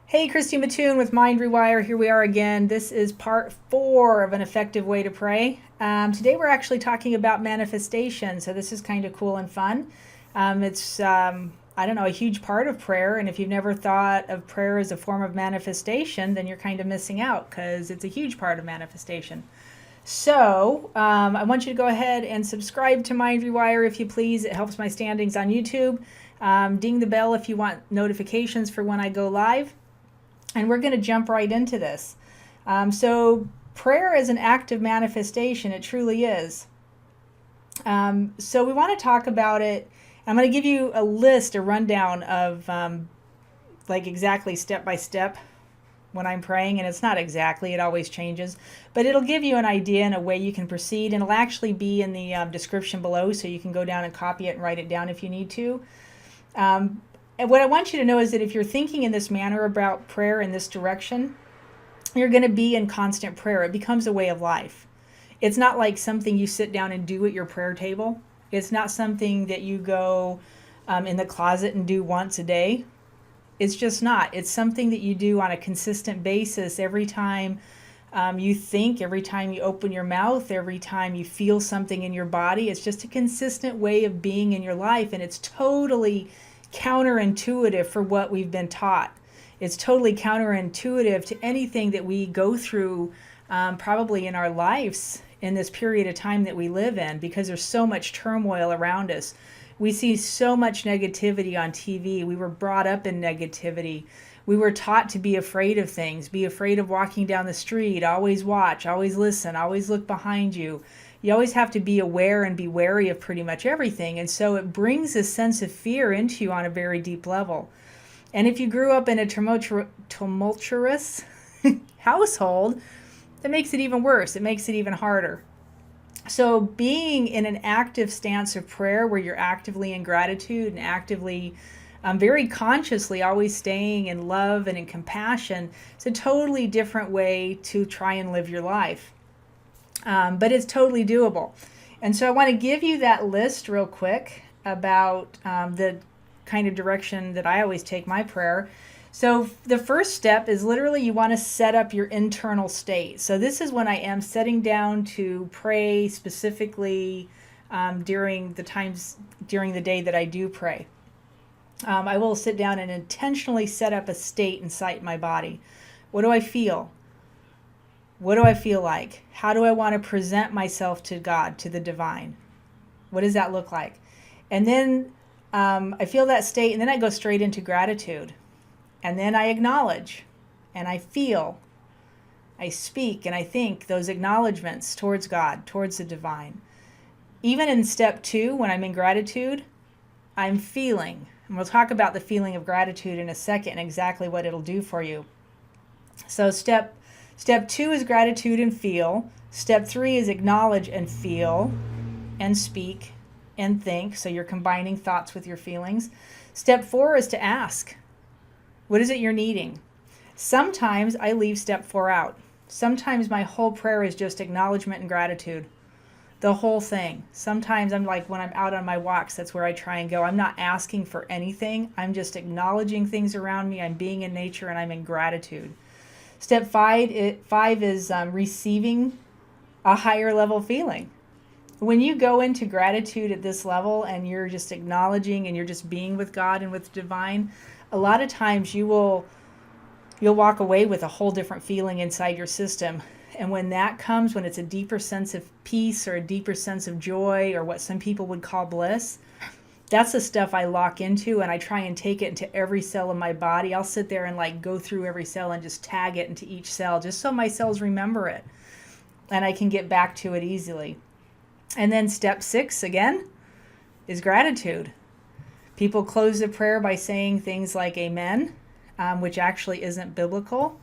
Hey, Christy Mattoon with Mind Rewire. Here we are again. This is part 4 of an effective way to pray. Today we're actually talking about manifestation, so this is kind of cool and fun. It's I don't know, a huge part of prayer, and if you've never thought of prayer as a form of manifestation, then you're kind of missing out because it's a huge part of manifestation. So I want you to go ahead and subscribe to Mind Rewire if you please. It helps my standings on YouTube. Ding the bell if you want notifications for when I go live. And we're going to jump right into this. So prayer is an act of manifestation. It truly is. So we want to talk about it. I'm going to give you a list, a rundown of like exactly step by step when I'm praying. And it's not exactly, it always changes. But it'll give you an idea and a way you can proceed. And it'll actually be in the description below, so you can go down and copy it and write it down if you need to. And what I want you to know is that if you're thinking in this manner about prayer in this direction, you're going to be in constant prayer. It becomes a way of life. It's not like something you sit down and do at your prayer table. It's not something that you go in the closet and do once a day. It's just not. It's something that you do on a consistent basis every time you think, every time you open your mouth, every time you feel something in your body. It's just a consistent way of being in your life, and it's totally counterintuitive for what we've been taught. It's totally counterintuitive to anything that we go through probably in our lives in this period of time that we live in, because there's so much turmoil around us. We see so much negativity on TV. We were brought up in negativity. We were taught to be afraid of things, be afraid of walking down the street, always watch, always listen, always look behind you. You always have to be aware and be wary of pretty much everything. And so it brings a sense of fear into you on a very deep level. And if you grew up in a tumultuous household, that makes it even worse. It makes it even harder. So being in an active stance of prayer where you're actively in gratitude and actively, very consciously always staying in love and in compassion, it's a totally different way to try and live your life. But it's totally doable. And so I want to give you that list real quick about the kind of direction that I always take my prayer. So the first step is literally you want to set up your internal state. So this is when I am setting down to pray specifically during the day that I do pray. I will sit down and intentionally set up a state inside my body. What do I feel? What do I feel like? How do I want to present myself to God, to the divine? What does that look like? And then I feel that state, and then I go straight into gratitude. And then I acknowledge, and I feel, I speak, and I think those acknowledgments towards God, towards the divine. Even in step 2, when I'm in gratitude, I'm feeling. And we'll talk about the feeling of gratitude in a second and exactly what it'll do for you. So Step 2 is gratitude and feel. Step 3 is acknowledge and feel and speak and think. So you're combining thoughts with your feelings. Step 4 is to ask. What is it you're needing? Sometimes I leave step 4 out. Sometimes my whole prayer is just acknowledgement and gratitude. The whole thing. Sometimes I'm like, when I'm out on my walks, that's where I try and go. I'm not asking for anything. I'm just acknowledging things around me. I'm being in nature and I'm in gratitude. Step 5 is receiving a higher level feeling. When you go into gratitude at this level and you're just acknowledging and you're just being with God and with the divine, a lot of times you'll walk away with a whole different feeling inside your system. And when that comes, when it's a deeper sense of peace or a deeper sense of joy or what some people would call bliss, that's the stuff I lock into, and I try and take it into every cell of my body. I'll sit there and like go through every cell and just tag it into each cell just so my cells remember it and I can get back to it easily. And then step 6 again is gratitude. People close the prayer by saying things like amen, which actually isn't biblical.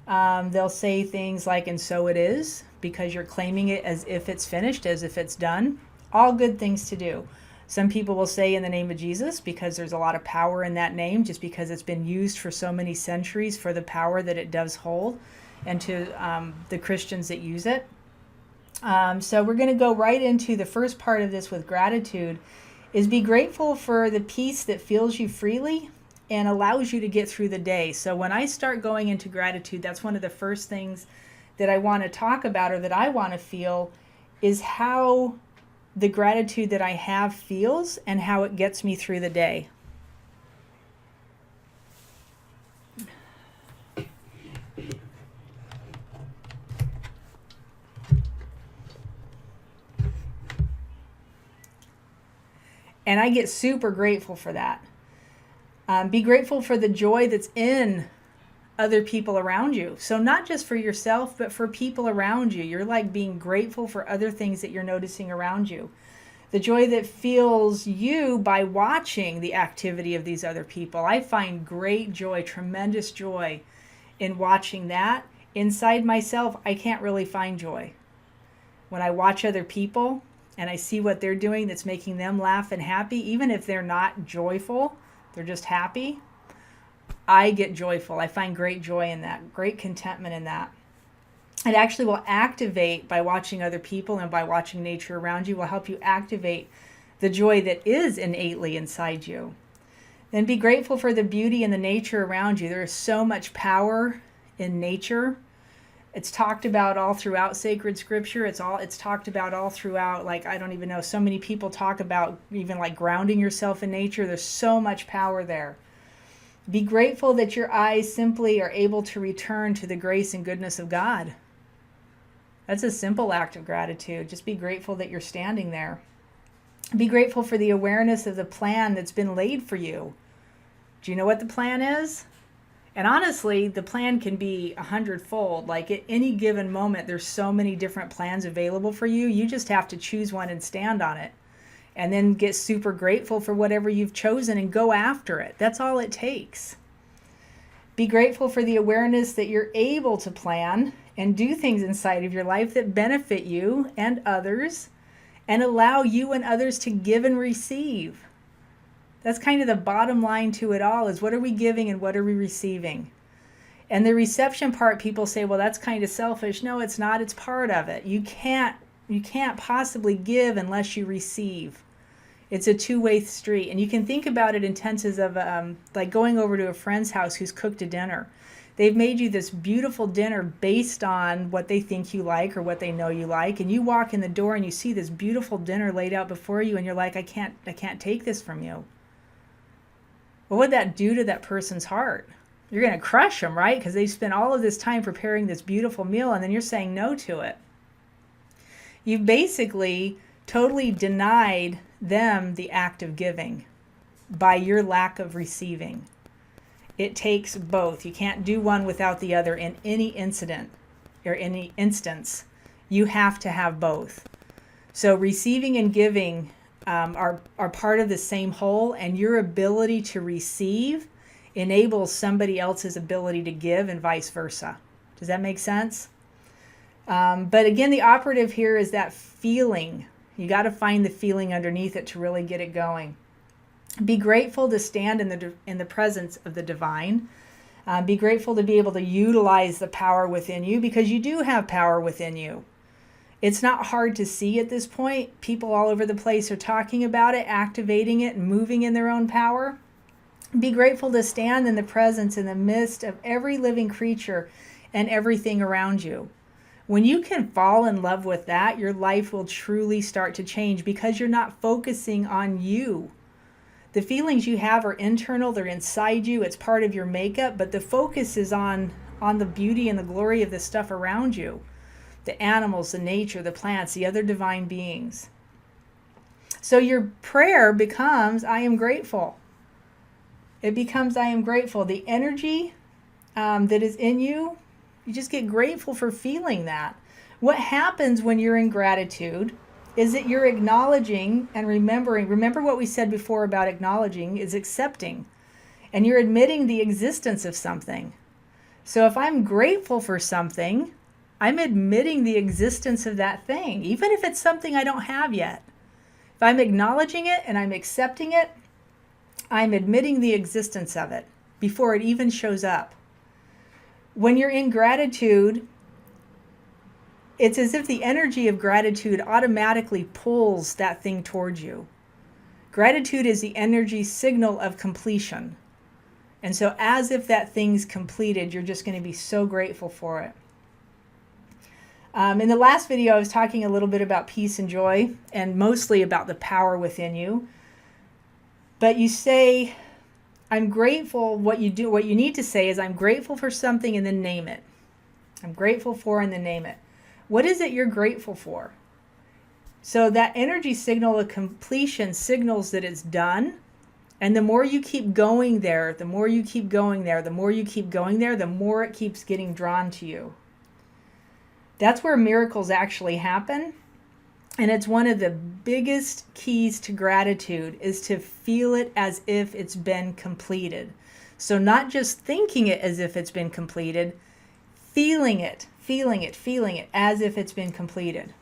They'll say things like, and so it is, because you're claiming it as if it's finished, as if it's done. All good things to do. Some people will say in the name of Jesus, because there's a lot of power in that name, just because it's been used for so many centuries for the power that it does hold, and to the Christians that use it. So we're going to go right into the first part of this with gratitude, is be grateful for the peace that fills you freely and allows you to get through the day. So when I start going into gratitude, that's one of the first things that I want to talk about, or that I want to feel, is how the gratitude that I have feels and how it gets me through the day. And I get super grateful for that. Be grateful for the joy that's in other people around you. So not just for yourself, but for people around you. You're like being grateful for other things that you're noticing around you. The joy that fills you by watching the activity of these other people. I find great joy, tremendous joy in watching that. Inside myself, I can't really find joy. When I watch other people and I see what they're doing that's making them laugh and happy, even if they're not joyful, they're just happy, I get joyful. I find great joy in that, great contentment in that. It actually will activate, by watching other people and by watching nature around you, will help you activate the joy that is innately inside you. Then be grateful for the beauty and the nature around you. There is so much power in nature. It's talked about all throughout sacred scripture. It's talked about all throughout, like, I don't even know, so many people talk about even like grounding yourself in nature. There's so much power there. Be grateful that your eyes simply are able to return to the grace and goodness of God. That's a simple act of gratitude. Just be grateful that you're standing there. Be grateful for the awareness of the plan that's been laid for you. Do you know what the plan is? And honestly, the plan can be 100-fold. Like at any given moment, there's so many different plans available for you. You just have to choose one and stand on it. And then get super grateful for whatever you've chosen and go after it. That's all it takes. Be grateful for the awareness that you're able to plan and do things inside of your life that benefit you and others and allow you and others to give and receive. That's kind of the bottom line to it all, is what are we giving and what are we receiving? And the reception part, people say, well, that's kind of selfish. No, it's not. It's part of it. You can't possibly give unless you receive. It's a two-way street. And you can think about it in tenses of like going over to a friend's house who's cooked a dinner. They've made you this beautiful dinner based on what they think you like or what they know you like. And you walk in the door and you see this beautiful dinner laid out before you and you're like, I can't take this from you. What would that do to that person's heart? You're going to crush them, right? Because they've spent all of this time preparing this beautiful meal and then you're saying no to it. You've basically totally denied them the act of giving by your lack of receiving. It takes both. You can't do one without the other in any incident or any instance. You have to have both. So receiving and giving are part of the same whole, and your ability to receive enables somebody else's ability to give and vice versa. Does that make sense? But again, the operative here is that feeling. You got to find the feeling underneath it to really get it going. Be grateful to stand in the presence of the divine. Be grateful to be able to utilize the power within you, because you do have power within you. It's not hard to see at this point. People all over the place are talking about it, activating it, and moving in their own power. Be grateful to stand in the presence, in the midst of every living creature and everything around you. When you can fall in love with that, your life will truly start to change, because you're not focusing on you. The feelings you have are internal, they're inside you, it's part of your makeup, but the focus is on the beauty and the glory of the stuff around you. The animals, the nature, the plants, the other divine beings. So your prayer becomes, I am grateful. It becomes, I am grateful. The energy that is in you, you just get grateful for feeling that. What happens when you're in gratitude is that you're acknowledging and remembering. Remember what we said before about acknowledging is accepting. And you're admitting the existence of something. So if I'm grateful for something, I'm admitting the existence of that thing, even if it's something I don't have yet. If I'm acknowledging it and I'm accepting it, I'm admitting the existence of it before it even shows up. When you're in gratitude, it's as if the energy of gratitude automatically pulls that thing towards you. Gratitude is the energy signal of completion. And so as if that thing's completed, you're just going to be so grateful for it. In the last video, I was talking a little bit about peace and joy, and mostly about the power within you. But you say, I'm grateful. What you need to say is, I'm grateful for something, and then name it. I'm grateful for, and then name it. What is it you're grateful for? So that energy signal of completion signals that it's done. And the more you keep going there, the more you keep going there, the more you keep going there, the more it keeps getting drawn to you. That's where miracles actually happen. And it's one of the biggest keys to gratitude, is to feel it as if it's been completed. So not just thinking it as if it's been completed, feeling it as if it's been completed.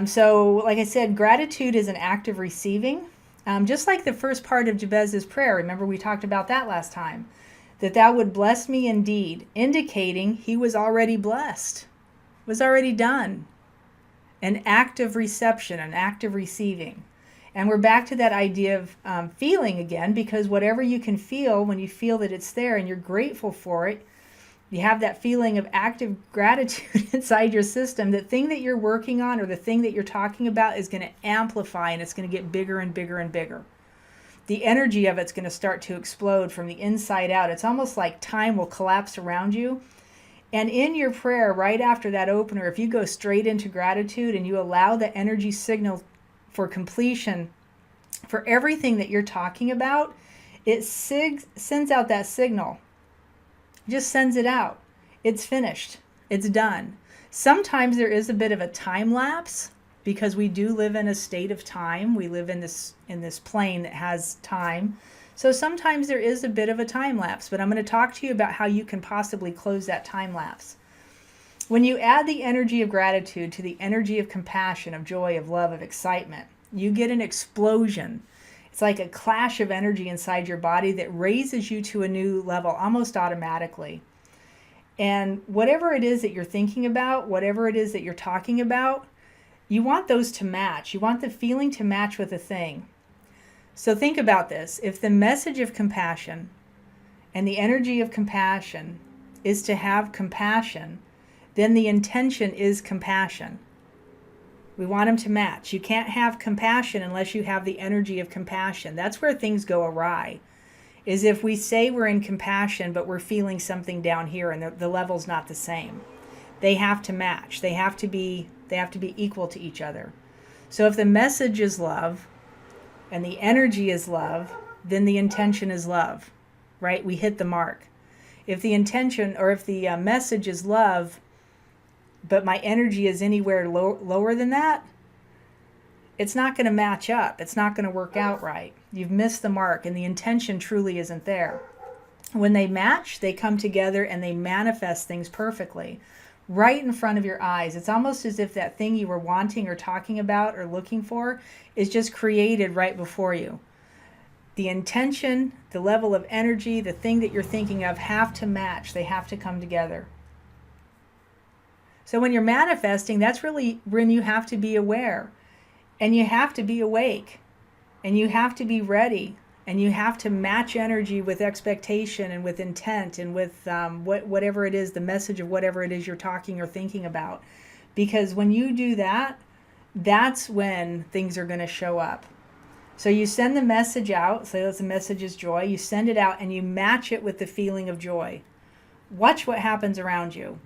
So like I said, gratitude is an act of receiving. Just like the first part of Jabez's prayer. Remember, we talked about that last time. That thou would bless me indeed, indicating he was already blessed, was already done. An act of reception, an act of receiving. And we're back to that idea of feeling again, because whatever you can feel, when you feel that it's there and you're grateful for it, you have that feeling of active gratitude inside your system. The thing that you're working on, or the thing that you're talking about, is going to amplify, and it's going to get bigger and bigger and bigger. The energy of it's going to start to explode from the inside out. It's almost like time will collapse around you. And in your prayer, right after that opener, if you go straight into gratitude and you allow the energy signal for completion for everything that you're talking about, it sends out that signal. Just sends it out. It's finished. It's done. Sometimes there is a bit of a time lapse, because we do live in a state of time. We live in this plane that has time. So sometimes there is a bit of a time lapse, but I'm going to talk to you about how you can possibly close that time lapse. When you add the energy of gratitude to the energy of compassion, of joy, of love, of excitement, you get an explosion. It's like a clash of energy inside your body that raises you to a new level almost automatically. And whatever it is that you're thinking about, whatever it is that you're talking about, you want those to match. You want the feeling to match with a thing. So think about this. If the message of compassion and the energy of compassion is to have compassion, then the intention is compassion. We want them to match. You can't have compassion unless you have the energy of compassion. That's where things go awry. Is if we say we're in compassion, but we're feeling something down here and the level's not the same. They have to match. They have to be equal to each other. So if the message is love and the energy is love, then the intention is love, right? We hit the mark. If the intention, or if the message is love, but my energy is anywhere lower than that, it's not going to match up. It's not going to work out right. You've missed the mark, and the intention truly isn't there. When they match, they come together and they manifest things perfectly right in front of your eyes. It's almost as if that thing you were wanting or talking about or looking for is just created right before you. The intention, the level of energy, the thing that you're thinking of have to match. They have to come together. So when you're manifesting, that's really when you have to be aware, and you have to be awake, and you have to be ready, and you have to match energy with expectation and with intent and with whatever it is, the message of whatever it is you're talking or thinking about. Because when you do that, that's when things are going to show up. So you send the message out, say the message is joy, you send it out and you match it with the feeling of joy. Watch what happens around you.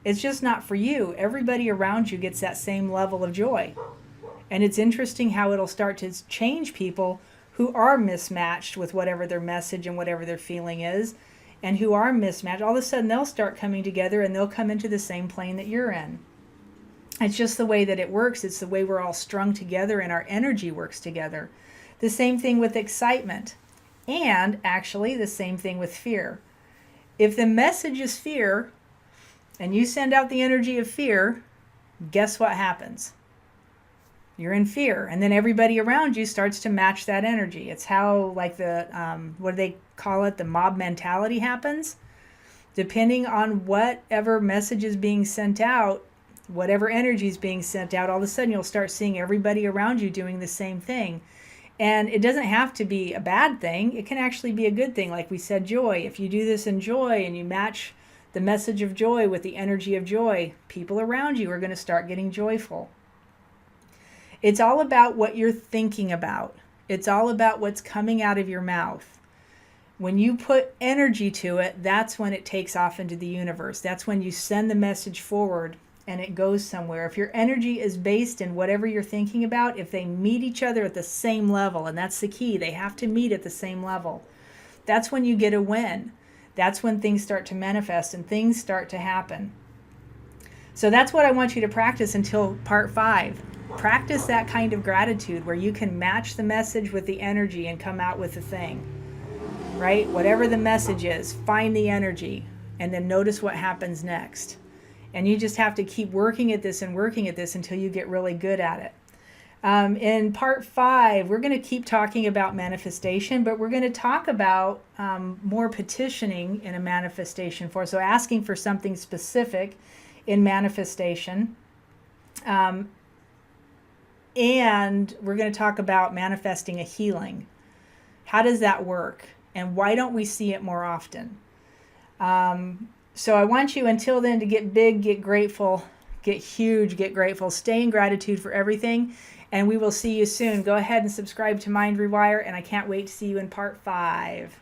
It's just not for you. Everybody around you gets that same level of joy. And it's interesting how it'll start to change people who are mismatched with whatever their message and whatever their feeling is, and who are mismatched. All of a sudden they'll start coming together and they'll come into the same plane that you're in. It's just the way that it works. It's the way we're all strung together and our energy works together. The same thing with excitement, and actually the same thing with fear. If the message is fear, and you send out the energy of fear, guess what happens? You're in fear, and then everybody around you starts to match that energy. It's how, like the, what do they call it? The mob mentality happens. Depending on whatever message is being sent out, whatever energy is being sent out, all of a sudden you'll start seeing everybody around you doing the same thing. And it doesn't have to be a bad thing. It can actually be a good thing. Like we said, joy. If you do this in joy and you match the message of joy with the energy of joy, people around you are going to start getting joyful. It's all about what you're thinking about. It's all about what's coming out of your mouth. When you put energy to it, that's when it takes off into the universe. That's when you send the message forward and it goes somewhere. If your energy is based in whatever you're thinking about, if they meet each other at the same level, and that's the key, they have to meet at the same level, that's when you get a win. That's when things start to manifest and things start to happen. So that's what I want you to practice until part 5. Practice that kind of gratitude where you can match the message with the energy and come out with the thing, right? Whatever the message is, find the energy and then notice what happens next. And you just have to keep working at this and working at this until you get really good at it. In part 5, we're going to keep talking about manifestation, but we're going to talk about more petitioning in a manifestation form. So asking for something specific in manifestation. And we're going to talk about manifesting a healing. How does that work? And why don't we see it more often? So I want you until then to get big, get grateful, get huge, get grateful, stay in gratitude for everything, and we will see you soon. Go ahead and subscribe to Mind Rewire, and I can't wait to see you in part 5.